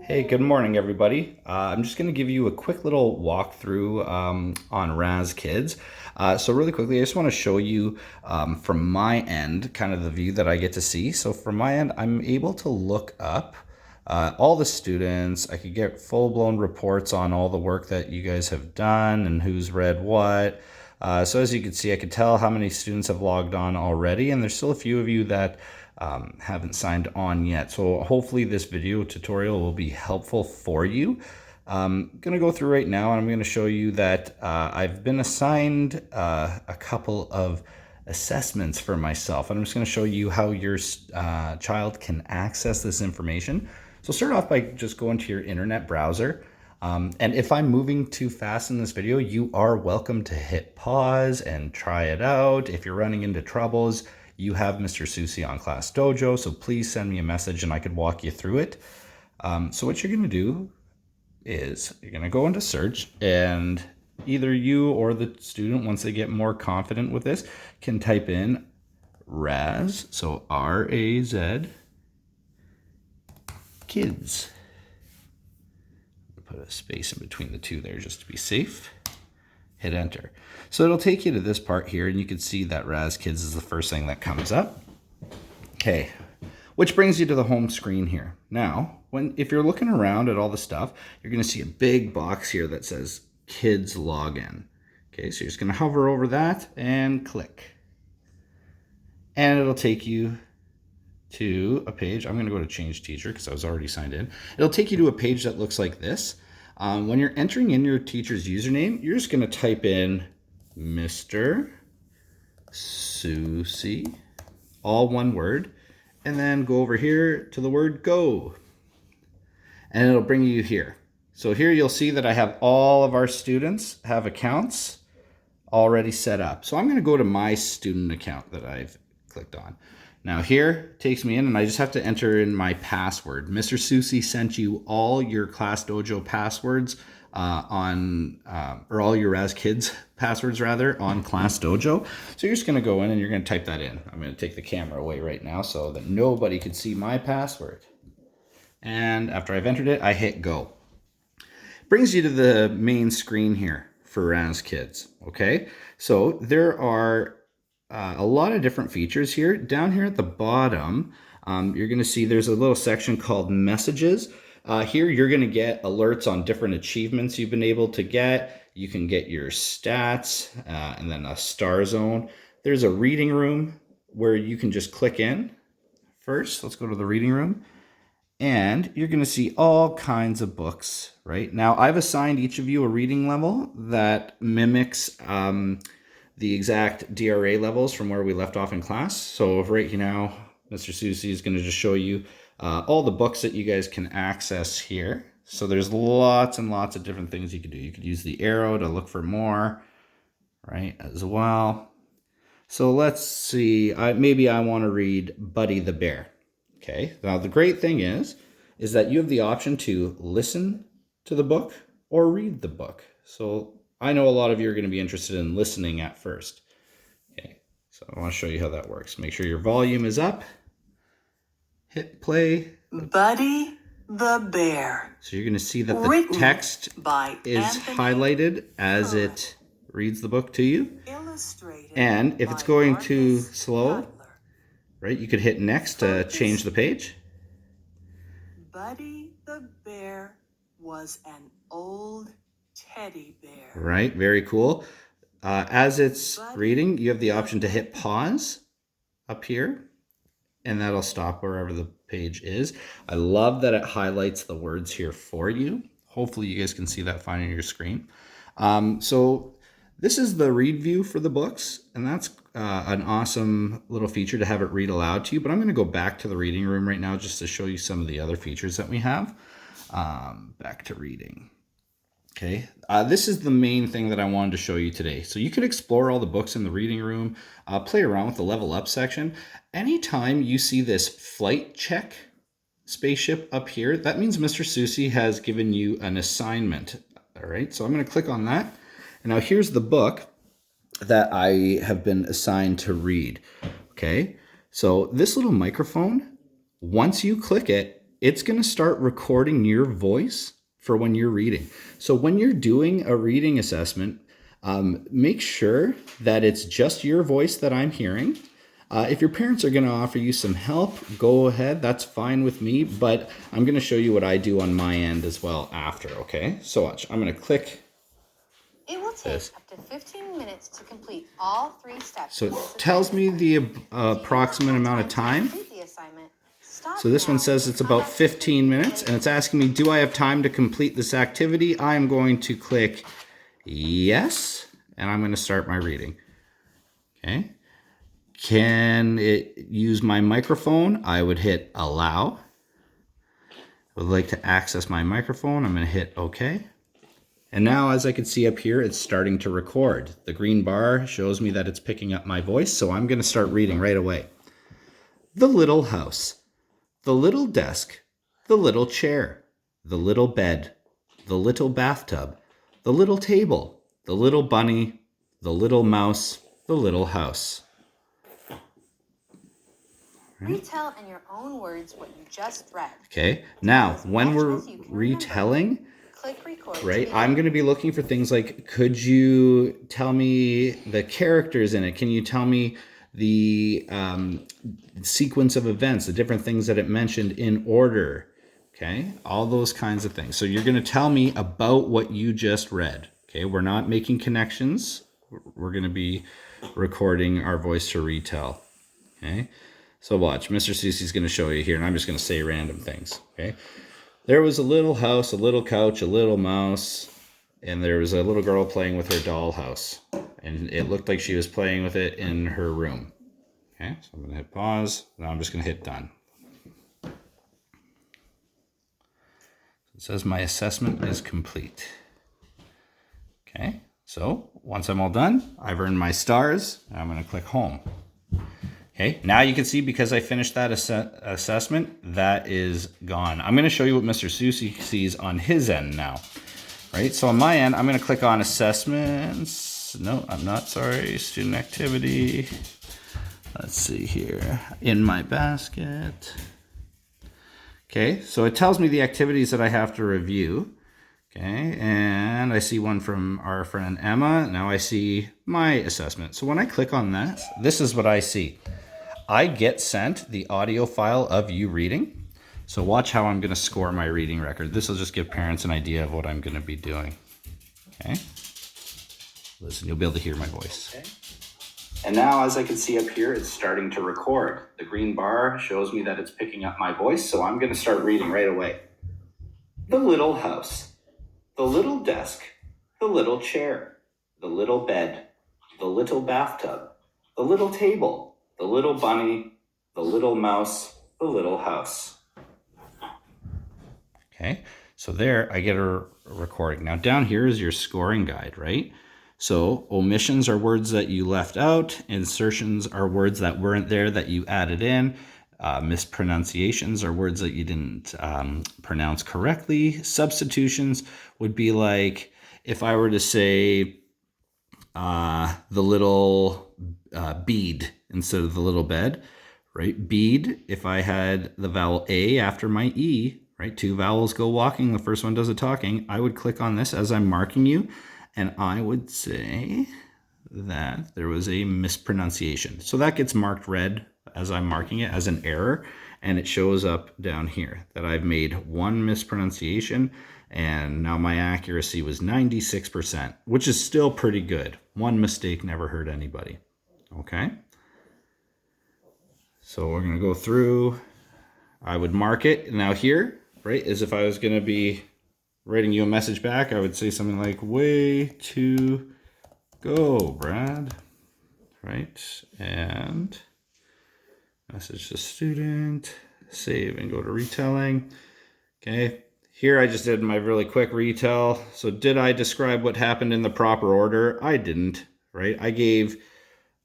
Hey, good morning, everybody. I'm just going to give you a quick little walkthrough on Raz Kids. So really quickly, I just want to show you from my end, kind of the view that I get to see. So from my end, I'm able to look up all the students. I could get full-blown reports on all the work that you guys have done and who's read what. So as you can see, I could tell how many students have logged on already, and there's still a few of you that haven't signed on yet. So hopefully this video tutorial will be helpful for you. I'm going to go through right now and I'm going to show you that I've been assigned a couple of assessments for myself. And I'm just going to show you how your child can access this information. So start off by just going to your internet browser. And if I'm moving too fast in this video, you are welcome to hit pause and try it out. If you're running into troubles, you have Mr. Susie on Class Dojo, so please send me a message and I could walk you through it. So what you're going to do is you're going to go into search, and either you or the student, once they get more confident with this, can type in Raz, so R-A-Z, kids. Put a space in between the two there just to be safe. Hit enter. So it'll take you to this part here, and you can see that Raz Kids is the first thing that comes up. Okay, which brings you to the home screen here. Now, if you're looking around at all the stuff, you're going to see a big box here that says Kids Login. Okay, so you're just going to hover over that and click. And it'll take you to a page. I'm going to go to Change Teacher because I was already signed in. It'll take you to a page that looks like this. When you're entering in your teacher's username, you're just going to type in Mr. Susie, all one word, and then go over here to the word go. And it'll bring you here. So here you'll see that I have all of our students have accounts already set up. So I'm going to go to my student account that I've clicked on. Now here takes me in, and I just have to enter in my password. Mr. Susie sent you all your Class Dojo passwords or all your Raz Kids passwords rather on Class Dojo. So you're just gonna go in and you're gonna type that in. I'm gonna take the camera away right now so that nobody can see my password. And after I've entered it, I hit go. Brings you to the main screen here for Raz Kids, okay? So there are a lot of different features here. Down here at the bottom, you're going to see there's a little section called Messages. Here you're going to get alerts on different achievements you've been able to get. You can get your stats and then a star zone. There's a reading room where you can just click in. First, let's go to the reading room. And you're going to see all kinds of books, right? Now, I've assigned each of you a reading level that mimics the exact DRA levels from where we left off in class. So right now, Mr. Susie is going to just show you all the books that you guys can access here. So there's lots and lots of different things you could do. You could use the arrow to look for more, right, as well. So let's see, maybe I want to read Buddy the Bear. Okay, now the great thing is that you have the option to listen to the book or read the book. So I know a lot of you are going to be interested in listening at first. Okay, so I want to show you how that works. Make sure your volume is up. Hit play. Buddy the Bear. So you're going to see that the text is highlighted as it reads the book to you. And if it's going too slow, right, you could hit next to change the page. Buddy the Bear was an old teddy bear. Right, very cool. As it's reading, you have the option to hit pause up here, and that'll stop wherever the page is. I love that it highlights the words here for you. Hopefully you guys can see that fine on your screen. So this is the read view for the books, and that's an awesome little feature to have it read aloud to you. But I'm going to go back to the reading room right now just to show you some of the other features that we have. Back to reading. Okay, this is the main thing that I wanted to show you today. So you can explore all the books in the reading room, play around with the level up section. Anytime you see this flight check spaceship up here, that means Mr. Susie has given you an assignment. All right, so I'm going to click on that. And now here's the book that I have been assigned to read. Okay, so this little microphone, once you click it, it's going to start recording your voice for when you're reading. So when you're doing a reading assessment, make sure that it's just your voice that I'm hearing. If your parents are going to offer you some help, go ahead. That's fine with me, but I'm going to show you what I do on my end as well after, okay? So watch. I'm going to click. It will take up to 15 minutes to complete all 3 steps. So it tells me the approximate amount of time. So this one says it's about 15 minutes, and it's asking me, do I have time to complete this activity? I'm going to click yes, and I'm going to start my reading. Okay. Can it use my microphone? I would hit allow. I would like to access my microphone. I'm going to hit OK. And now, as I can see up here, it's starting to record. The green bar shows me that it's picking up my voice, so I'm going to start reading right away. The little house, the little desk, the little chair, the little bed, the little bathtub, the little table, the little bunny, the little mouse, the little house. Retell in your own words what you just read. Okay, now when we're retelling, click record. Right, I'm going to be looking for things like, could you tell me the characters in it? Can you tell me the sequence of events, the different things that it mentioned in order? Okay, all those kinds of things. So you're going to tell me about what you just read. Okay, we're not making connections. We're going to be recording our voice to retell. Okay. So watch, Mr. Susie's going to show you here, and I'm just going to say random things, okay? There was a little house, a little couch, a little mouse, and there was a little girl playing with her doll house. And it looked like she was playing with it in her room. Okay, so I'm going to hit pause. Now I'm just going to hit done. It says my assessment is complete. Okay, so once I'm all done, I've earned my stars. I'm going to click home. Okay, now you can see because I finished that assessment, that is gone. I'm going to show you what Mr. Susie sees on his end now. Right, so on my end, I'm going to click on assessments. No, I'm not, sorry, student activity. Let's see here, in my basket. Okay, so it tells me the activities that I have to review. Okay, and I see one from our friend Emma. Now I see my assessment. So when I click on that, this is what I see. I get sent the audio file of you reading. So watch how I'm going to score my reading record. This will just give parents an idea of what I'm going to be doing. Okay. Listen, you'll be able to hear my voice. Okay. And now, as I can see up here, it's starting to record. The green bar shows me that it's picking up my voice, so I'm going to start reading right away. The little house, the little desk, the little chair, the little bed, the little bathtub, the little table, the little bunny, the little mouse, the little house. Okay, so there I get a recording. Now down here is your scoring guide, right? So omissions are words that you left out. Insertions are words that weren't there that you added in. Mispronunciations are words that you didn't pronounce correctly. Substitutions would be like if I were to say the little bead instead of the little bed, right? Bead, if I had the vowel A after my E, right? 2 vowels go walking, the first one does a talking. I would click on this as I'm marking you, and I would say that there was a mispronunciation. So that gets marked red as I'm marking it as an error, and it shows up down here that I've made 1 mispronunciation, and now my accuracy was 96%, which is still pretty good. 1 mistake never hurt anybody. Okay. So we're going to go through. I would mark it. Now here, right, is if I was going to be writing you a message back, I would say something like, way to go, Brad. Right. And message to student, save and go to retelling. Okay. Here I just did my really quick retell. So did I describe what happened in the proper order? I didn't, right? I gave,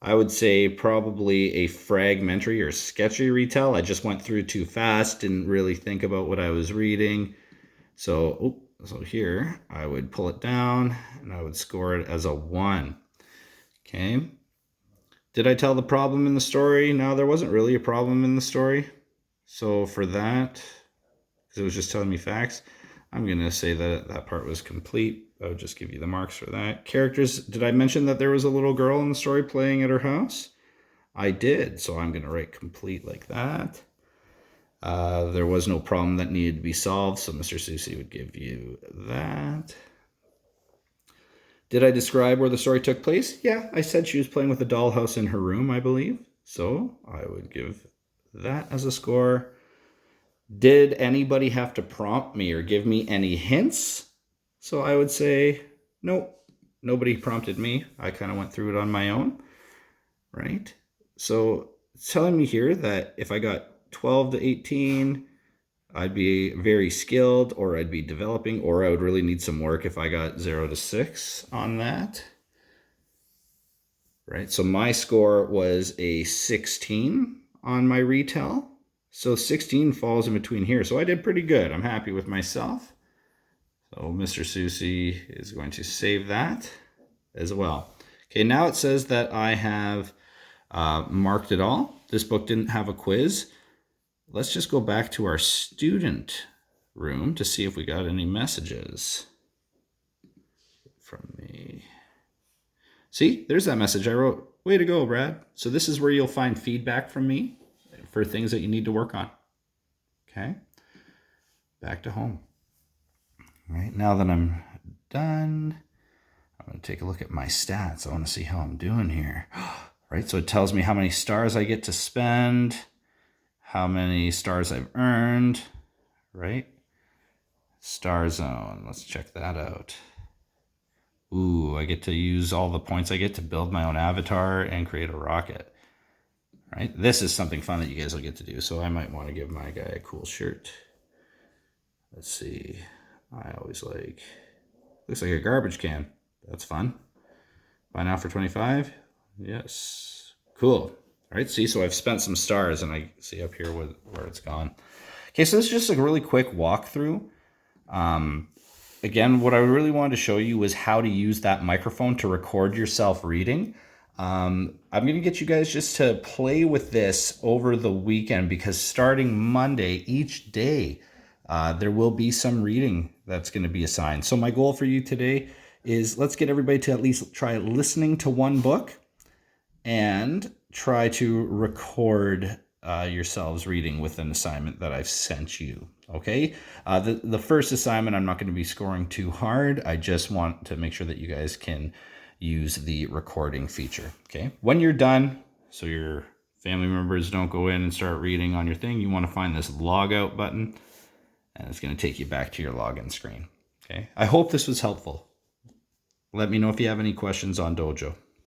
I would say, probably a fragmentary or sketchy retell. I just went through too fast, didn't really think about what I was reading. So here I would pull it down and I would score it as a 1. Okay. Did I tell the problem in the story? No, there wasn't really a problem in the story. So for that, because it was just telling me facts. I'm going to say that that part was complete. I would just give you the marks for that. Characters, did I mention that there was a little girl in the story playing at her house? I did, so I'm going to write complete like that. There was no problem that needed to be solved, so Mr. Susie would give you that. Did I describe where the story took place? Yeah, I said she was playing with a dollhouse in her room, I believe. So I would give that as a score. Did anybody have to prompt me or give me any hints? So I would say, nope, nobody prompted me. I kind of went through it on my own, right? So it's telling me here that if I got 12 to 18, I'd be very skilled, or I'd be developing, or I would really need some work if I got 0 to 6 on that. Right, so my score was a 16 on my retell. So 16 falls in between here. So I did pretty good. I'm happy with myself. So Mr. Susie is going to save that as well. Okay, now it says that I have marked it all. This book didn't have a quiz. Let's just go back to our student room to see if we got any messages from me. See, there's that message I wrote. Way to go, Brad. So this is where you'll find feedback from me for things that you need to work on. Okay, back to home. All right, now that I'm done, I'm going to take a look at my stats. I want to see how I'm doing here. Right, so it tells me how many stars I get to spend, how many stars I've earned, right? Star Zone, let's check that out. Ooh, I get to use all the points I get to build my own avatar and create a rocket. Right? This is something fun that you guys will get to do. So I might want to give my guy a cool shirt. Let's see. I always like, looks like a garbage can. That's fun. Buy now for 25. Yes. Cool. All right. See, so I've spent some stars and I see up here where it's gone. Okay. So this is just a really quick walkthrough. Again, what I really wanted to show you was how to use that microphone to record yourself reading. I'm going to get you guys just to play with this over the weekend, because starting Monday, each day, there will be some reading that's going to be assigned. So my goal for you today is let's get everybody to at least try listening to one book and try to record yourselves reading with an assignment that I've sent you. Okay, the first assignment, I'm not going to be scoring too hard. I just want to make sure that you guys can use the recording feature. Okay, when you're done, so your family members don't go in and start reading on your thing, you want to find this log out button, and it's going to take you back to your login screen. Okay, I hope this was helpful. Let me know if you have any questions on Dojo.